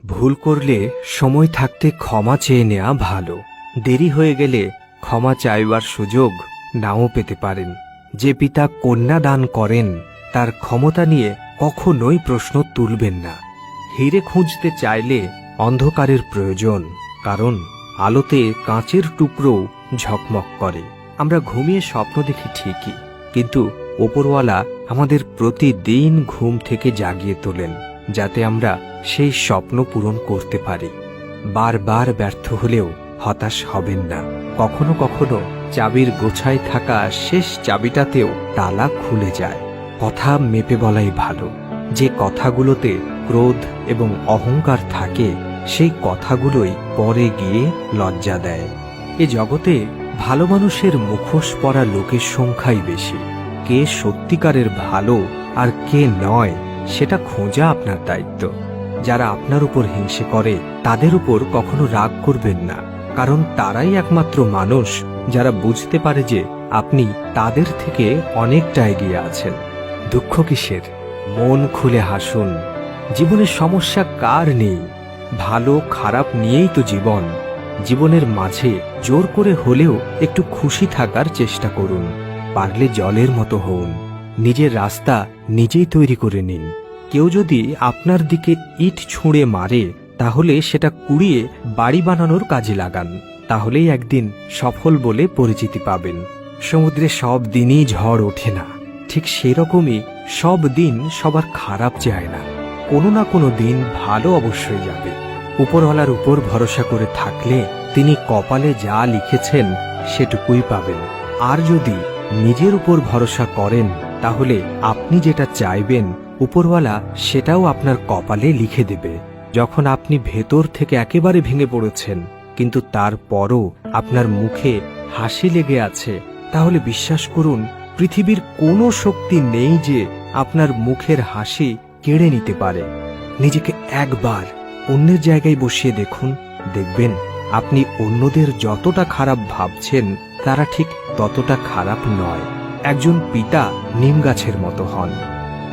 ভুল করলে সময় থাকতে ক্ষমা চেয়ে নেওয়া ভালো। দেরি হয়ে গেলে ক্ষমা চাইবার সুযোগ নাও পেতে পারেন। যে পিতা কন্যা দান করেন তার ক্ষমতা নিয়ে কখনোই প্রশ্ন তুলবেন না। হিরে খুঁজতে চাইলে অন্ধকারের প্রয়োজন, কারণ আলোতে কাঁচের টুকরো ঝকমক করে। আমরা ঘুমিয়ে স্বপ্ন দেখি ঠিকই, কিন্তু ওপরওয়ালা আমাদের প্রতিদিন ঘুম থেকে জাগিয়ে তোলেন, যাতে আমরা সেই স্বপ্ন পূরণ করতে পারি। বারবার ব্যর্থ হলেও হতাশ হবেন না। কখনো কখনো চাবির গোছায় থাকা শেষ চাবিটাতেও তালা খুলে যায়। কথা মেপে বলাই ভালো। যে কথাগুলোতে ক্রোধ এবং অহংকার থাকে সেই কথাগুলোই পরে গিয়ে লজ্জা দেয়। এ জগতে ভালো মানুষের মুখোশ পরা লোকের সংখ্যাই বেশি। কে সত্যিকারের ভালো আর কে নয় সেটা খোঁজা আপনার দায়িত্ব। যারা আপনার উপর হিংসে করে তাদের উপর কখনো রাগ করবেন না, কারণ তারাই একমাত্র মানুষ যারা বুঝতে পারে যে আপনি তাদের থেকে অনেকটা এগিয়ে আছেন। দুঃখ কিসের? মন খুলে হাসুন। জীবনের সমস্যা কার নেই? ভালো খারাপ নিয়েই তো জীবন। জীবনের মাঝে জোর করে হলেও একটু খুশি থাকার চেষ্টা করুন। পারলে জলের মতো হন। নিজের রাস্তা নিজেই তৈরি করে নিন। কেউ যদি আপনার দিকে ইট ছুঁড়ে মারে তাহলে সেটা কুড়িয়ে বাড়ি বানানোর কাজে লাগান। তাহলেই একদিন সফল বলে পরিচিতি পাবেন। সমুদ্রে সব দিনই ঝড় ওঠে না, ঠিক সেরকমই সব দিন সবার খারাপ যায় না। কোনো না কোনো দিন ভালো অবশ্যই যাবে। উপরওয়ালার উপর ভরসা করে থাকলে তিনি কপালে যা লিখেছেন সেটুকুই পাবেন। আর যদি নিজের উপর ভরসা করেন তাহলে আপনি যেটা চাইবেন উপরওয়ালা সেটাও আপনার কপালে লিখে দেবে। যখন আপনি ভেতর থেকে একেবারে ভেঙে পড়েছেন কিন্তু তারপরও আপনার মুখে হাসি লেগে আছে, তাহলে বিশ্বাস করুন পৃথিবীর কোনো শক্তি নেই যে আপনার মুখের হাসি কেড়ে নিতে পারে। নিজেকে একবার অন্যের জায়গায় বসিয়ে দেখুন, দেখবেন আপনি অন্যদের যতটা খারাপ ভাবছেন তারা ঠিক ততটা খারাপ নয়। একজন পিতা নিম গাছের মতো হন।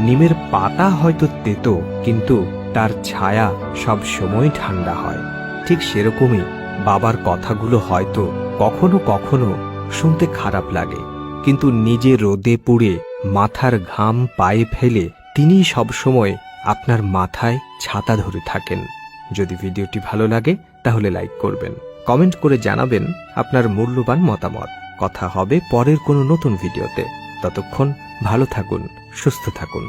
নিমের পাতা হয়তো তেতো, কিন্তু তার ছায়া সব সময় ঠান্ডা হয়। ঠিক সেরকমই বাবার কথাগুলো হয়তো কখনো কখনো শুনতে খারাপ লাগে, কিন্তু নিজে রোদে পুড়ে মাথার ঘাম পায়ে ফেলে তিনিই সবসময় আপনার মাথায় ছাতা ধরে থাকেন। যদি ভিডিওটি ভালো লাগে তাহলে লাইক করবেন, কমেন্ট করে জানাবেন আপনার মূল্যবান মতামত। কথা হবে পরের কোনো নতুন ভিডিওতে। ততক্ষণ ভালো থাকুন, সুস্থ থাকুন।